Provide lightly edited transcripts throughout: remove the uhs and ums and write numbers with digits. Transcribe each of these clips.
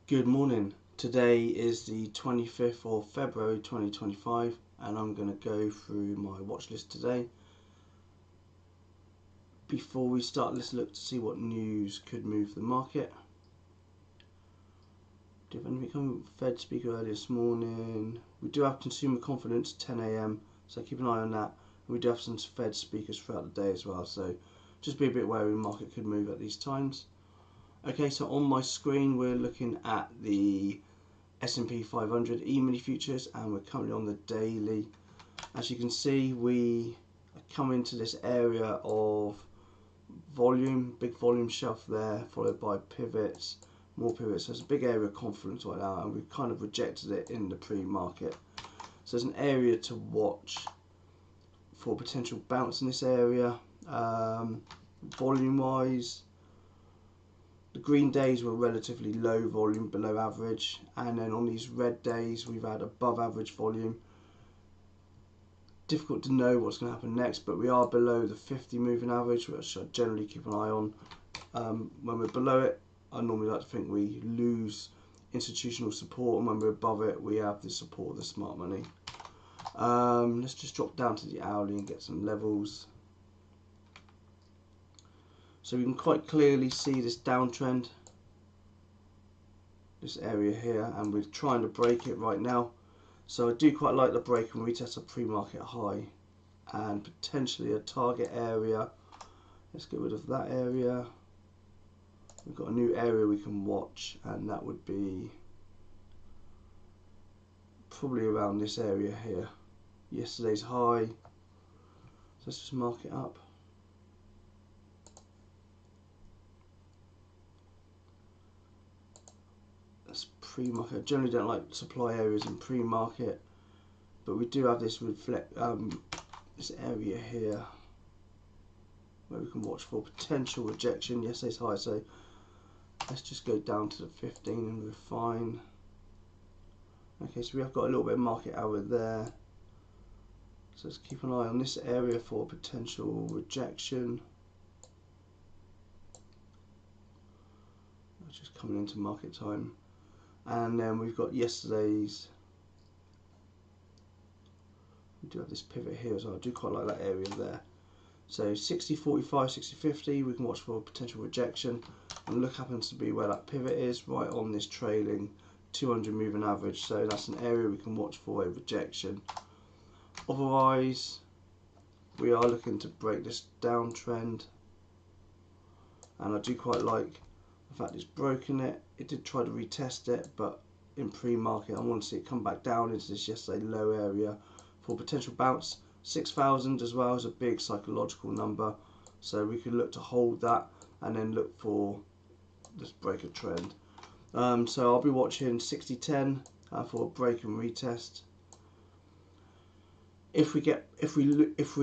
Good morning. Today is the 25th of February 2025 and I'm going to go through my watch list today. Before we start, let's look to see what news could move the market. Did anything come Fed speaker earlier this morning? We do have consumer confidence 10 AM, so keep an eye on that. And we do have some Fed speakers throughout the day as well, so just be a bit wary the market could move at these times. Okay, so on my screen we're looking at the S&P 500 E-mini futures and we're currently on the daily. As you can see, we come into this area of volume, big volume shelf there, followed by pivots, more pivots. So it's a big area of confidence right now and we've kind of rejected it in the pre-market. So there's an area to watch for potential bounce in this area. Volume wise, the green days were relatively low volume, below average, and then on these red days we've had above average volume. Difficult to know what's going to happen next, but we are below the 50 moving average, which I generally keep an eye on. When we're below it, I normally like to think we lose institutional support, and when we're above it we have the support of the smart money. Let's just drop down to the hourly and get some levels. So we can quite clearly see this downtrend, this area here, and we're trying to break it right now. So I do quite like the break and retest a pre-market high and potentially a target area. Let's get rid of that area. We've got a new area we can watch, and that would be probably around this area here. Yesterday's high. So let's just mark it up. Pre-market. I generally don't like supply areas in pre-market, but we do have this this area here where we can watch for potential rejection. Yesterday's high, so let's just go down to the 15 and we're fine. Okay, so we have got a little bit of market hour there, so let's keep an eye on this area for potential rejection. Just coming into market time. And then we've got yesterday's, we do have this pivot here as well. I do quite like that area there. So 60.45, 60.50, we can watch for potential rejection. And look happens to be where that pivot is, right on this trailing 200 moving average. So that's an area we can watch for a rejection. Otherwise, we are looking to break this downtrend. And I do quite like the fact it's broken it. It did try to retest it, but in pre-market I want to see it come back down into this yesterday low area for potential bounce. 6,000 as well is a big psychological number, so we could look to hold that and then look for this break of trend. So I'll be watching 60.10 for a break and retest. If we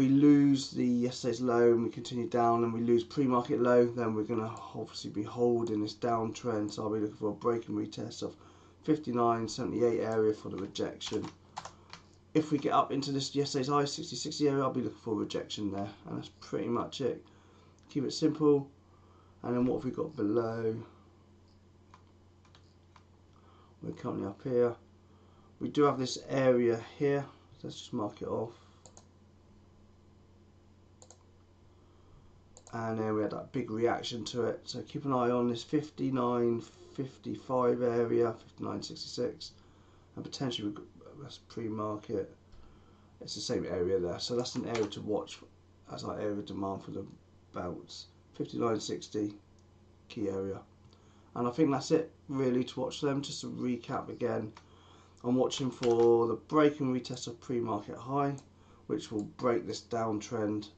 lose the yesterday's low and we continue down and we lose pre-market low, then we're going to obviously be holding this downtrend. So I'll be looking for a break and retest of 59.78 area for the rejection. If we get up into this yesterday's high 60.60 area, I'll be looking for a rejection there, and that's pretty much it. Keep it simple. And then what have we got below? We're currently up here. We do have this area here. Let's just mark it off. And then we had that big reaction to it. So keep an eye on this 59.55 area, 59.66, and potentially that's pre-market. It's the same area there. So that's an area to watch as our area of demand for the bounce. 59.60 key area. And I think that's it really to watch them. Just to recap again. I'm watching for the break and retest of pre-market high, which will break this downtrend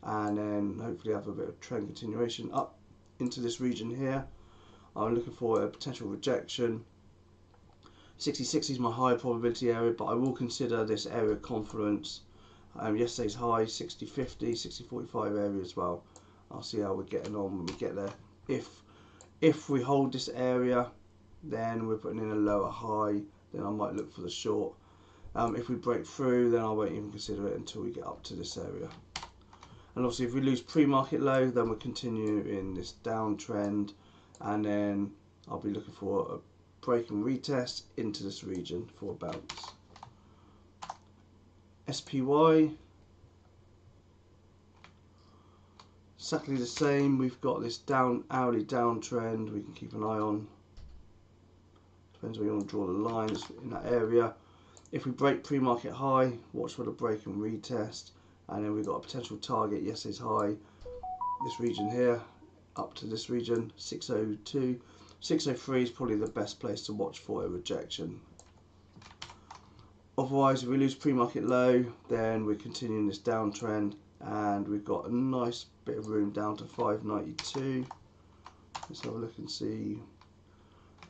and then hopefully have a bit of trend continuation up into this region here. I'm looking for a potential rejection. 60.60 is my high probability area, but I will consider this area of confidence. Yesterday's high 60.50, 60.45 area as well. I'll see how we're getting on when we get there. If we hold this area, then we're putting in a lower high. Then I might look for the short. If we break through, then I won't even consider it until we get up to this area. And obviously if we lose pre-market low, then we'll continue in this downtrend, and then I'll be looking for break and retest into this region for a bounce. SPY, exactly the same. We've got this hourly downtrend we can keep an eye on. Depends where you want to draw the lines in that area. If we break pre-market high, watch for the break and retest, and then we've got a potential target, yesterday's high, this region here, up to this region, 602. 603 is probably the best place to watch for a rejection. Otherwise, if we lose pre-market low, then we're continuing this downtrend, and we've got a nice bit of room down to 592. Let's have a look and see.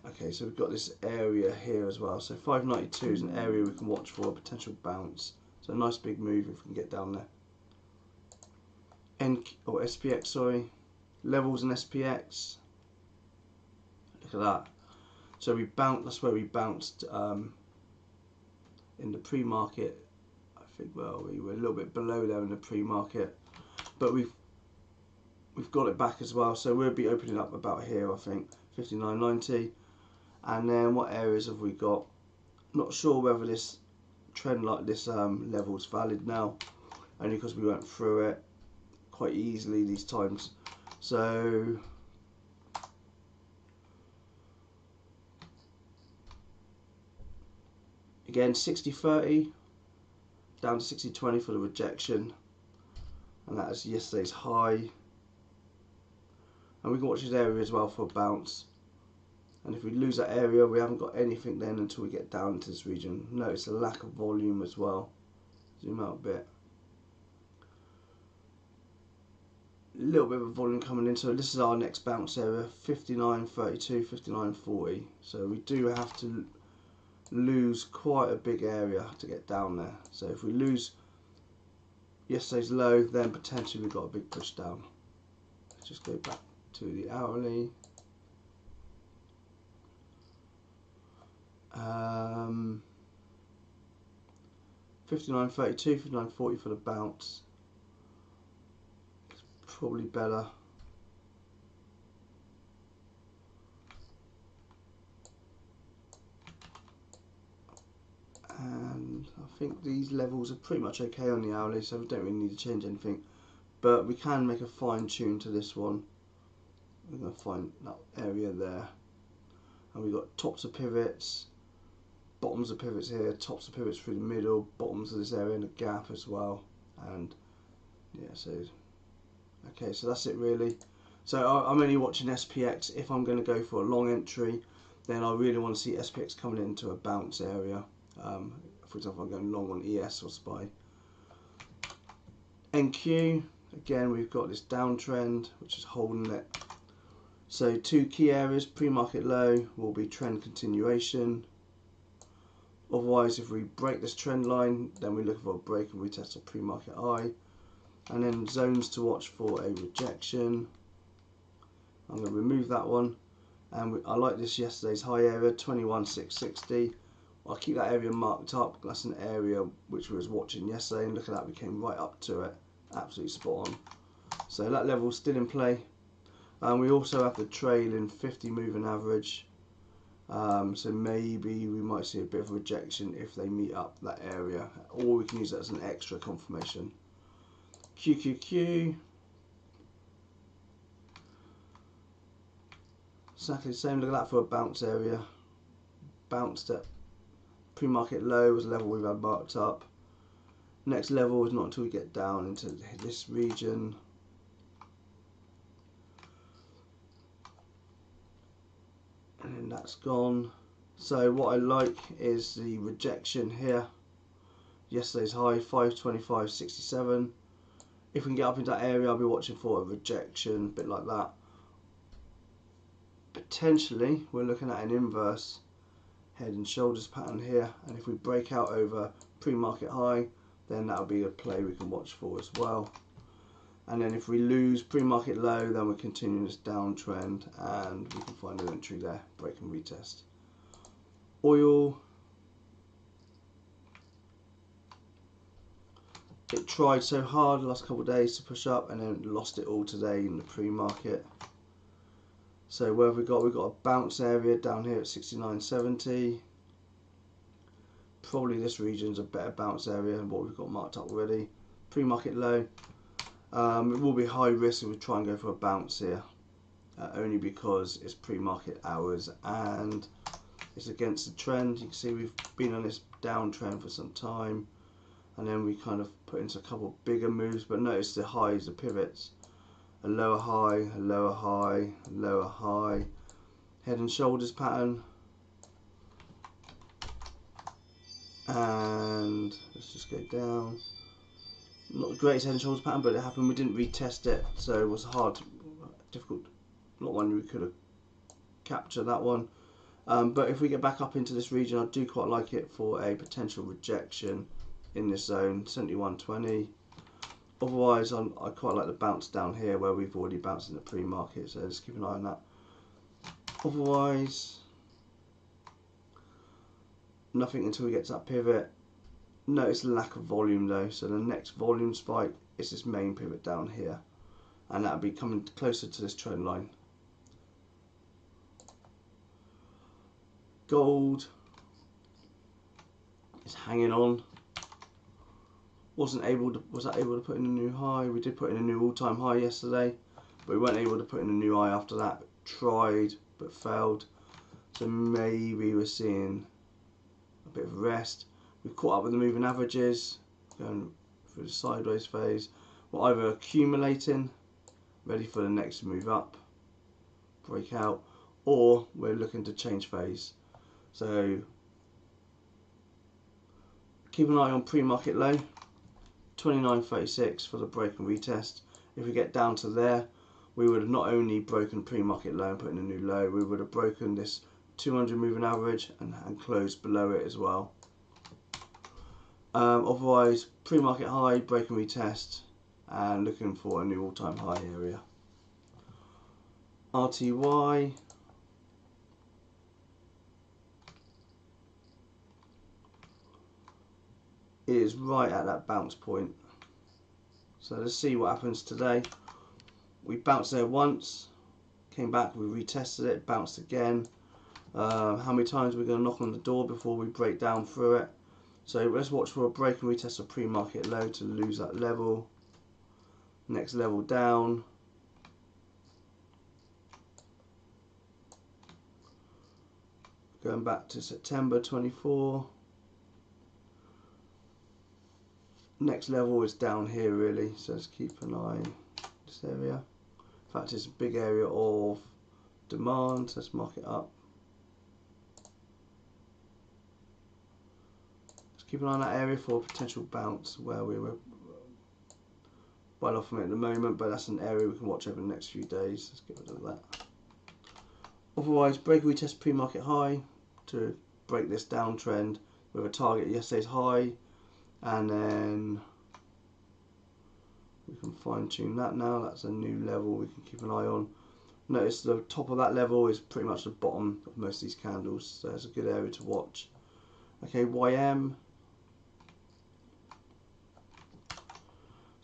Okay, so we've got this area here as well. So 592 is an area we can watch for a potential bounce. So a nice big move if we can get down there. SPX, sorry. Levels in SPX. Look at that. So we bounced. That's where we bounced in the pre-market. I think, well, we were a little bit below there in the pre-market, but we've got it back as well. So we'll be opening up about here, I think, 59.90. And then what areas have we got? Not sure whether this trend like this level is valid now, only because we went through it quite easily these times. So again, 60.30 down to 60.20 for the rejection, and that is yesterday's high. And we can watch this area as well for a bounce. And if we lose that area, we haven't got anything then until we get down into this region. Notice the lack of volume as well. Zoom out a bit. A little bit of volume coming in. So this is our next bounce area, 59.32, 59.40. So we do have to lose quite a big area to get down there. So if we lose yesterday's low, then potentially we've got a big push down. Let's just go back to the hourly. 59.32, 59.40 for the bounce. It's probably better. And I think these levels are pretty much okay on the hourly, so we don't really need to change anything. But we can make a fine tune to this one. We're going to find that area there. And we've got tops of pivots, bottoms of pivots here, tops of pivots through the middle, bottoms of this area and a gap as well. And yeah, so okay, so that's it really. So I'm only watching SPX. If I'm going to go for a long entry, then I really want to see SPX coming into a bounce area. For example, I'm going long on ES or SPY. NQ, again, we've got this downtrend which is holding it. So two key areas, pre-market low will be trend continuation. Otherwise, if we break this trend line, then we look for a break and retest a pre-market high. And then zones to watch for a rejection. I'm going to remove that one. And I like this yesterday's high area, 21,660. I'll keep that area marked up. That's an area which we was watching yesterday, and look at that, we came right up to it. Absolutely spot on. So that level's still in play. And we also have the trailing 50 moving average. So maybe we might see a bit of a rejection if they meet up that area, or we can use that as an extra confirmation. QQQ, exactly the same. Look at that for a bounce area. Bounced at pre-market low was a level we've had marked up. Next level is not until we get down into this region. And then that's gone. So what I like is the rejection here. Yesterday's high, 525.67. If we can get up into that area, I'll be watching for a rejection, a bit like that. Potentially, we're looking at an inverse head and shoulders pattern here, and if we break out over pre-market high, then that'll be a play we can watch for as well. And then if we lose pre-market low, then we're continuing this downtrend, and we can find an entry there, break and retest. Oil, it tried so hard the last couple of days to push up, and then lost it all today in the pre-market. So where have we got? We've got a bounce area down here at 69.70. Probably this region's a better bounce area than what we've got marked up already. Pre-market low. It will be high risk if we try and go for a bounce here, only because it's pre-market hours and it's against the trend. You can see we've been on this downtrend for some time, and then we kind of put into a couple of bigger moves, but notice the highs, the pivots. A lower high, a lower high, a lower high. Head and shoulders pattern. And let's just go down. Not the greatest head and shoulders pattern, but it happened. We didn't retest it, so it was hard, difficult. Not one we could have captured that one. But if we get back up into this region, I do quite like it for a potential rejection in this zone, 71.20. Otherwise, I quite like the bounce down here where we've already bounced in the pre-market, so just keep an eye on that. Otherwise, nothing until we get to that pivot. Notice the lack of volume though, so the next volume spike is this main pivot down here, and that'll be coming closer to this trend line. Gold is hanging on. Was that able to put in a new high? We did put in a new all-time high yesterday, but we weren't able to put in a new high after that. Tried but failed, so maybe we're seeing a bit of rest. We've caught up with the moving averages, going through the sideways phase. We're either accumulating, ready for the next move up, breakout, or we're looking to change phase. So keep an eye on pre-market low, 29.36 for the break and retest. If we get down to there, we would have not only broken pre-market low and put in a new low, we would have broken this 200 moving average and closed below it as well. Otherwise, pre-market high, break and retest, and looking for a new all-time high area. RTY is right at that bounce point. So let's see what happens today. We bounced there once, came back, we retested it, bounced again. How many times are we going to knock on the door before we break down through it? So let's watch for a break and retest of pre-market low to lose that level. Next level down. Going back to September 24. Next level is down here really, so let's keep an eye on this area. In fact, it's a big area of demand, so let's mark it up. Keep an eye on that area for a potential bounce where we were well off from it at the moment, but that's an area we can watch over the next few days. Let's get rid of that. Otherwise, break and retest pre-market high to break this downtrend with a target at yesterday's high, and then we can fine tune that now. That's a new level we can keep an eye on. Notice the top of that level is pretty much the bottom of most of these candles, so it's a good area to watch. Okay, YM.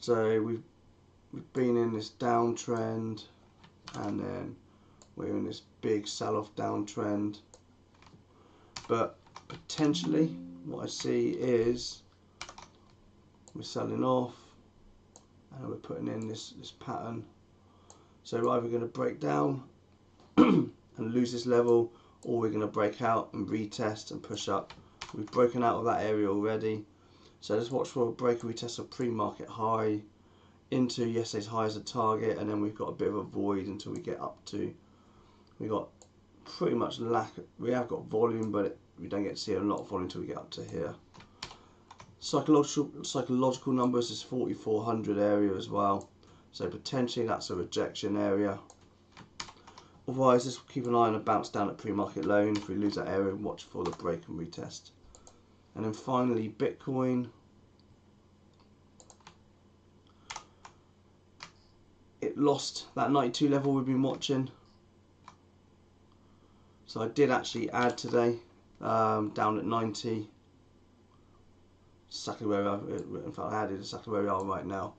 So we've been in this downtrend, and then we're in this big sell-off downtrend. But potentially, what I see is we're selling off, and we're putting in this pattern. So we're either going to break down and lose this level, or we're going to break out and retest and push up. We've broken out of that area already. So let's watch for a break and retest of pre-market high into yesterday's high as a target, and then we've got a bit of a void until we get up to. We got pretty much we have got volume, but we don't get to see a lot of volume until we get up to here. Psychological numbers is 4400 area as well, so potentially that's a rejection area. Otherwise, just keep an eye on a bounce down at pre-market low, and if we lose that area, watch for the break and retest. And then finally, Bitcoin. It lost that 92 level we've been watching. So I did actually add today, down at 90. Exactly where in fact I added exactly where we are right now.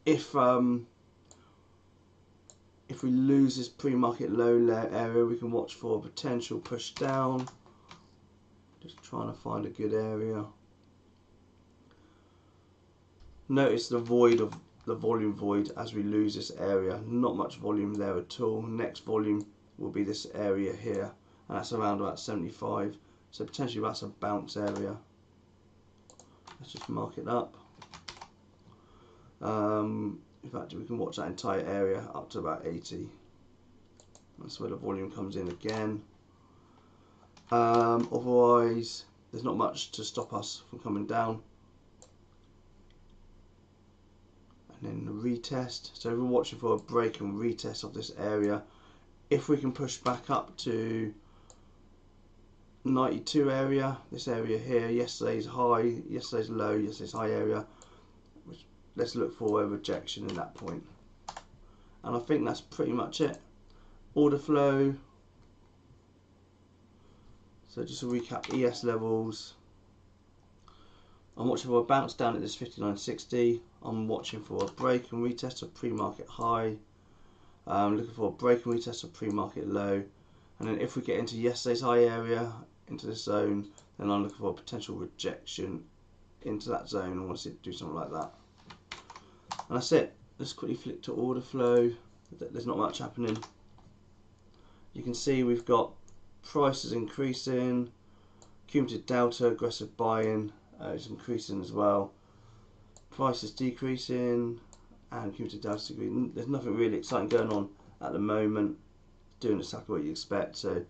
If if we lose this pre-market low area, we can watch for a potential push down. Just trying to find a good area. Notice the void of the volume void as we lose this area. Not much volume there at all. Next volume will be this area here, and that's around about 75. So potentially that's a bounce area. Let's just mark it up. In fact, we can watch that entire area up to about 80. That's where the volume comes in again. Otherwise, there's not much to stop us from coming down. And then the retest. So we're watching for a break and retest of this area. If we can push back up to 92 area, this area here, yesterday's high, yesterday's low, yesterday's high area, which, let's look for a rejection in that point. And I think that's pretty much it. Order flow. So just to recap, ES levels. I'm watching for a bounce down at this 59.60. I'm watching for a break and retest of pre-market high. I'm looking for a break and retest of pre-market low. And then if we get into yesterday's high area, into this zone, then I'm looking for a potential rejection into that zone. I want to see it do something like that. And that's it. Let's quickly flick to order flow. There's not much happening. You can see we've got prices increasing, cumulative delta, aggressive buying is increasing as well. Prices decreasing and cumulative delta decreasing. There's nothing really exciting going on at the moment. Doing exactly what you expect. So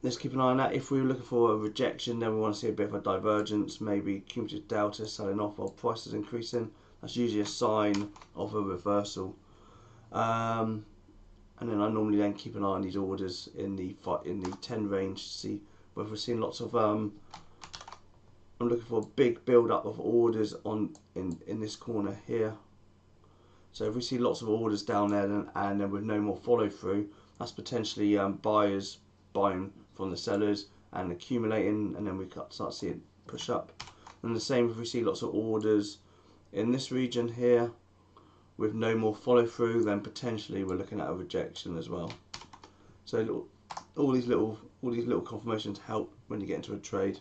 let's keep an eye on that. If we were looking for a rejection, then we want to see a bit of a divergence, maybe cumulative delta selling off while prices increasing. That's usually a sign of a reversal. And then I normally then keep an eye on these orders in the 10 range to see whether we're seeing lots of. I'm looking for a big build up of orders in this corner here. So if we see lots of orders down there and then with no more follow through, that's potentially buyers buying from the sellers and accumulating, and then we start seeing push up. And the same if we see lots of orders in this region here with no more follow through, then potentially we're looking at a rejection as well. So all these little confirmations help when you get into a trade.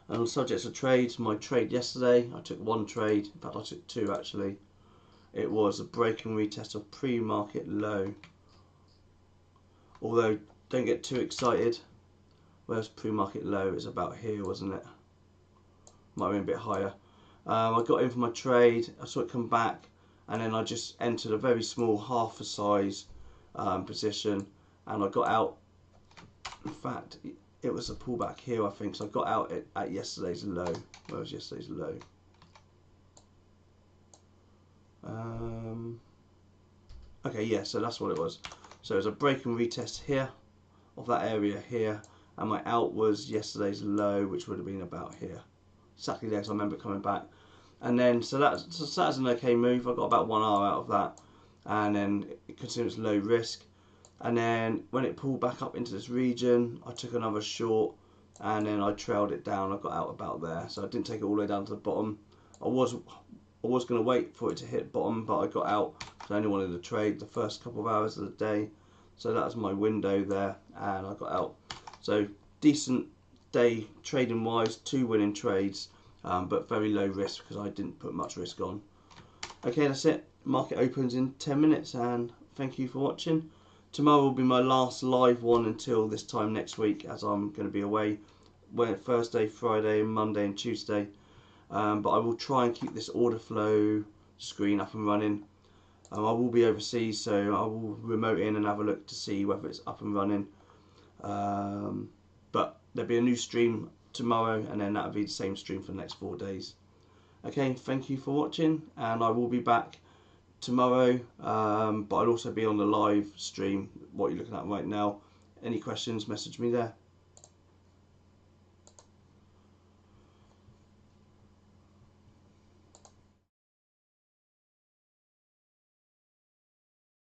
And on subjects of trades, my trade yesterday, I took one trade. In fact, I took two actually. It was a break and retest of pre-market low. Although don't get too excited. Where's pre-market low? It's about here, wasn't it? Might have been a bit higher. I got in for my trade, I saw it come back, and then I just entered a very small half a size position, and I got out. In fact, it was a pullback here, I think, so I got out at yesterday's low. Where was yesterday's low? Okay, yeah, so that's what it was. So it was a break and retest here of that area here, and my out was yesterday's low, which would have been about here. Exactly there, because I remember coming back. And then, so that's an okay move. I got about 1 hour out of that, and then it considered it's low risk. And then when it pulled back up into this region, I took another short, and then I trailed it down. I got out about there, so I didn't take it all the way down to the bottom. I was going to wait for it to hit bottom, but I got out because I only wanted to trade the first couple of hours of the day. So that was my window there, and I got out. So decent day trading wise, 2 winning trades, but very low risk because I didn't put much risk on. Okay, that's it. Market opens in 10 minutes, and thank you for watching. Tomorrow will be my last live one until this time next week, as I'm going to be away Thursday, Friday, Monday and Tuesday. But I will try and keep this order flow screen up and running. I will be overseas, so I will remote in and have a look to see whether it's up and running. But there'll be a new stream tomorrow, and then that'll be the same stream for the next 4 days. Okay, thank you for watching, and I will be back tomorrow, but I'll also be on the live stream, what you're looking at right now. Any questions, message me there.